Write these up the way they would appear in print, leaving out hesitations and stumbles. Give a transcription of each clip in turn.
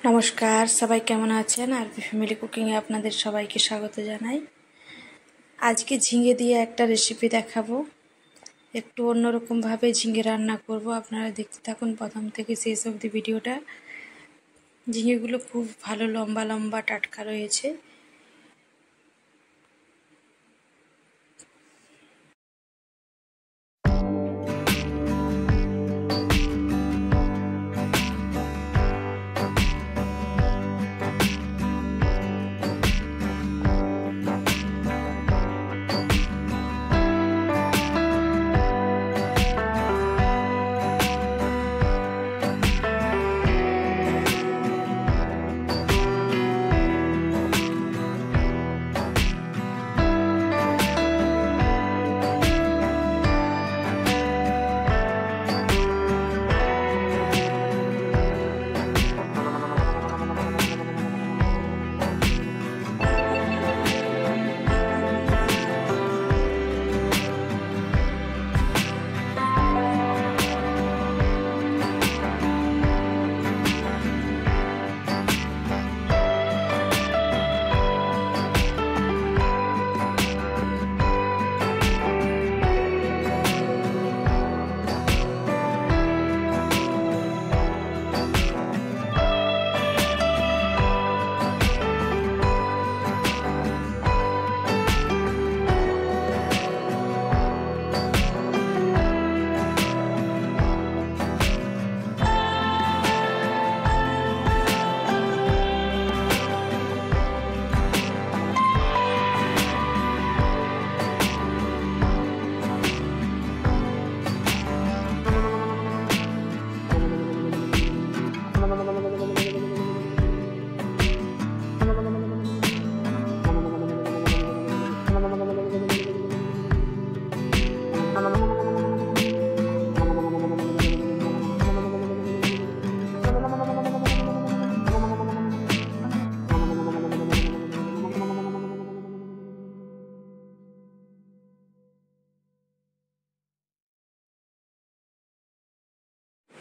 নমস্কার, সবাই কেমন আছেন? আরপি ফ্যামিলি কুকিংয়ে আপনাদের সবাইকে স্বাগত জানাই। আজকে ঝিঙে দিয়ে একটা রেসিপি দেখাবো। একটু অন্যরকমভাবে ঝিঙে রান্না করব। আপনারা দেখতে থাকুন প্রথম থেকে শেষ অবধি ভিডিওটা। ঝিঙেগুলো খুব ভালো লম্বা লম্বা টাটকা রয়েছে।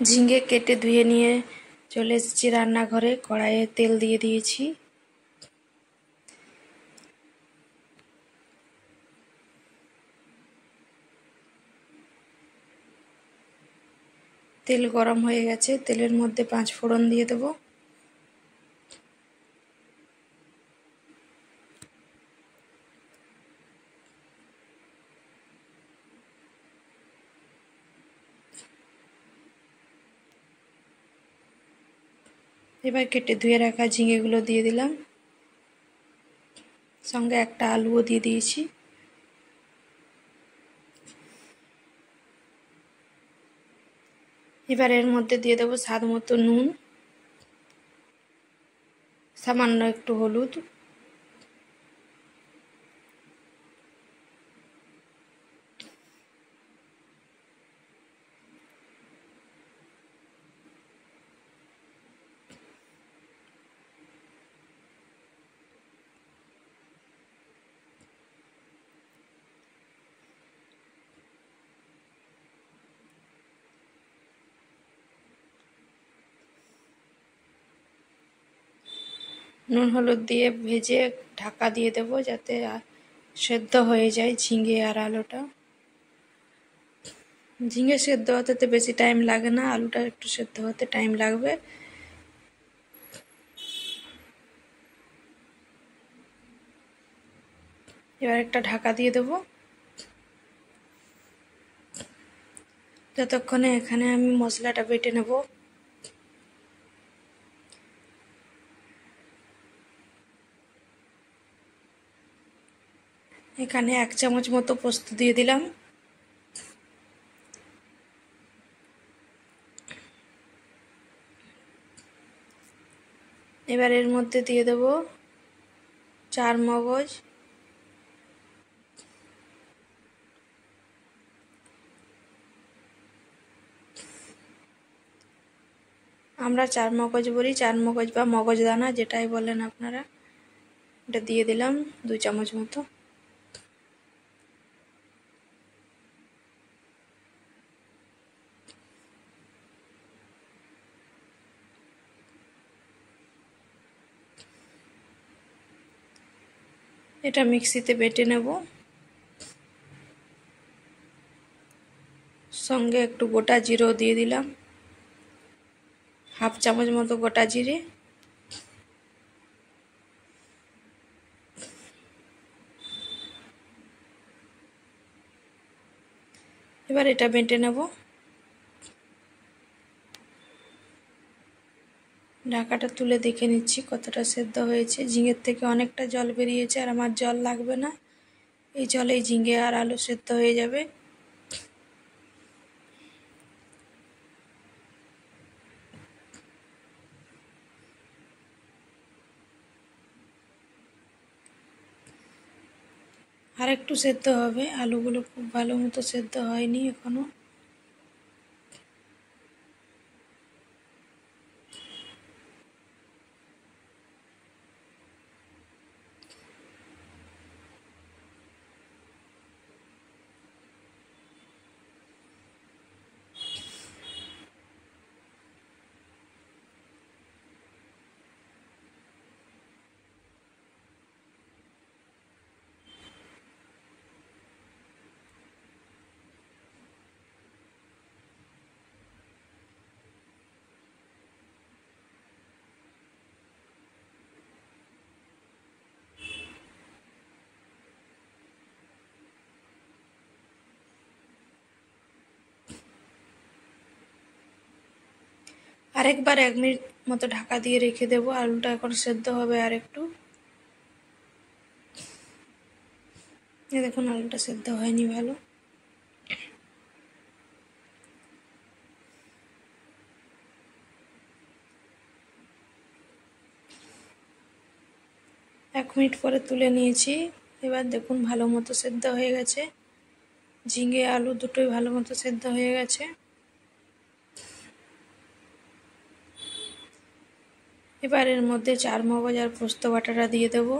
ঝিঙে কেটে ধুয়ে নিয়ে চলে এসেছি রান্নাঘরে। কড়াইয়ে তেল দিয়ে দিয়েছি। তেল গরম হয়ে গেছে। তেলের মধ্যে 5 ফোড়ন দিয়ে দেব। এবার কেটে ধুয়ে রাখা ঝিঙেগুলো দিয়ে দিলাম। সঙ্গে একটা আলুও দিয়ে দিয়েছি। এবার এর মধ্যে দিয়ে দেবো স্বাদ মতো নুন, সামান্য একটু হলুদ, নুন হলুদ দিয়ে ভেজে ঢাকা দিয়ে দেবো যাতে সেদ্ধ হয়ে যায় ঝিঙে আর আলুটা। ঝিঙে সেদ্ধ হতে তো বেশি টাইম লাগে না, আলুটা একটু সেদ্ধ হতে টাইম লাগবে। এবার একটা ঢাকা দিয়ে দেবো যতক্ষণে এখানে আমি মশলাটা বেটে নেব। এখানে 1 চামচ মতো পোস্ত দিয়ে দিলাম। এবার এর মধ্যে দিয়ে দেব 4 মগজ, আমরা 4 মগজ বলি, 4 মগজ বা মগজদানা যেটাই বলেন আপনারা। এটা দিয়ে দিলাম 2 চামচ মতো। এটা মিক্সিতে বেটে নেব। সঙ্গে একটু গোটা জিরেও দিয়ে দিলাম, হাফ চামচ মতো গোটা জিরে। এবার এটা বেটে নেব। ঢাকাটা তুলে দেখে নিচ্ছি কতটা সেদ্ধ হয়েছে। ঝিঙের থেকে অনেকটা জল বেরিয়েছে, আর আমার জল লাগবে না। এই জলেই ঝিঙে আর আলু সেদ্ধ হয়ে যাবে। আর একটু সেদ্ধ হবে, আলুগুলো খুব ভালো মতো সেদ্ধ হয়নি এখনো। আরেকবার 1 মিনিট মতো ঢাকা দিয়ে রেখে দেবো। আলুটা এখন সেদ্ধ হবে আর একটু। দেখুন আলুটা সেদ্ধ হয়নি ভালো। এক মিনিট পরে তুলে নিয়েছি। এবার দেখুন ভালো মতো সেদ্ধ হয়ে গেছে। ঝিঙে আলু দুটোই ভালো মতো সেদ্ধ হয়ে গেছে। এবার এর মধ্যে চারমগজ আর পোস্ত বাটাটা দিয়ে দেবো।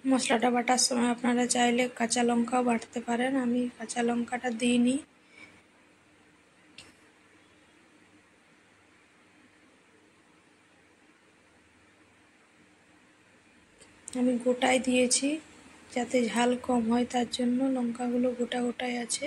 মশলাটা বাটার সময় আপনারা চাইলে কাঁচা লঙ্কাও বাটতে পারেন, আমি কাঁচা লঙ্কাটা দিইনি। আমি গোটাই দিয়েছি, যাতে ঝাল কম হয় তার জন্য লঙ্কাগুলো গোটা গোটাই আছে।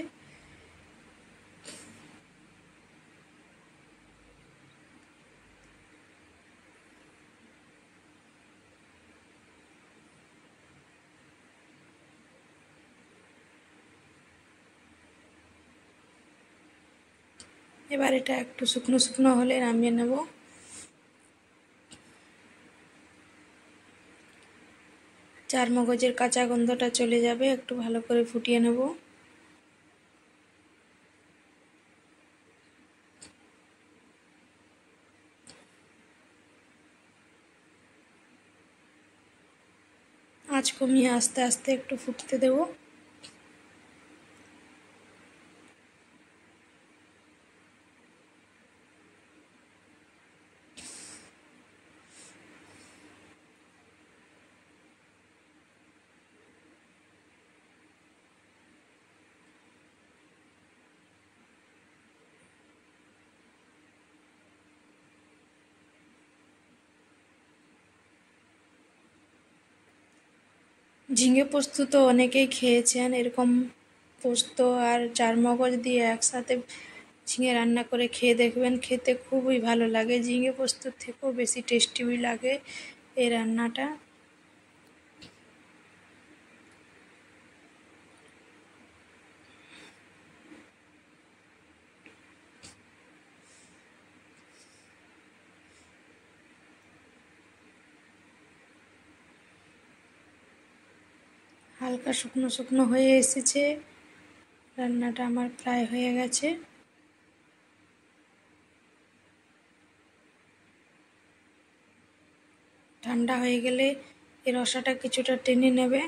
এবার এটা একটু শুকনো শুকনো হলে নামিয়ে নেব। চারমগজের কাঁচা গন্ধটা চলে যাবে, একটু ভালো করে ফুটিয়ে নেব। আঁচ কমিয়ে আস্তে আস্তে একটু ফুটতে দেব। ঝিঙে পোস্ত তো অনেকেই খেয়েছেন, এরকম পোস্ত আর চারমগজ দিয়ে একসাথে ঝিঙে রান্না করে খেয়ে দেখবেন, খেতে খুবই ভালো লাগে। ঝিঙে পোস্তর থেকেও বেশি টেস্টি লাগে এই রান্নাটা। হালকা শুকনো শুকনো হয়ে এসেছে, রান্নাটা আমার প্রায় হয়ে গেছে। ঠান্ডা হয়ে গেলে এর রসাটা কিছুটা টেনে নেবে।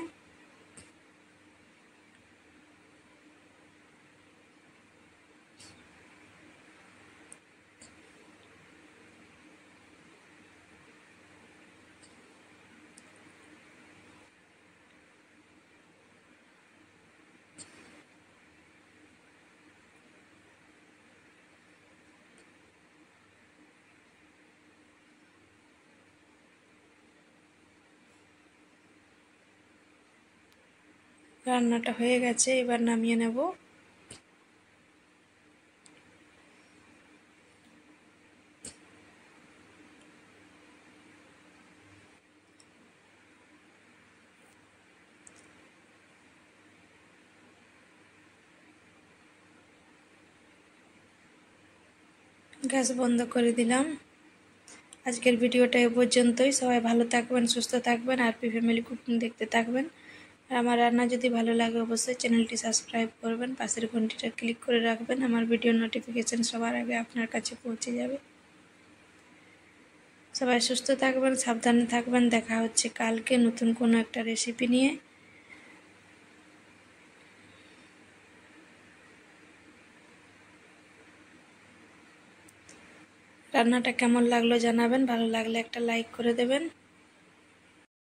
রান্নাটা হয়ে গেছে, এবার নামিয়ে নেব। গ্যাস বন্ধ করে দিলাম। আজকের ভিডিওটা এ পর্যন্তই। সবাই ভালো থাকবেন, সুস্থ থাকবেন, আরপি ফ্যামিলি কুকিং দেখতে থাকবেন। আর আমার রান্না যদি ভালো লাগে অবশ্যই চ্যানেলটি সাবস্ক্রাইব করবেন, পাশের ঘন্টিটা ক্লিক করে রাখবেন, আমার ভিডিও নোটিফিকেশান সবার আগে আপনার কাছে পৌঁছে যাবে। সবাই সুস্থ থাকবেন, সাবধানে থাকবেন। দেখা হচ্ছে কালকে নতুন কোনো একটা রেসিপি নিয়ে। রান্নাটা কেমন লাগলো জানাবেন, ভালো লাগলে একটা লাইক করে দেবেন।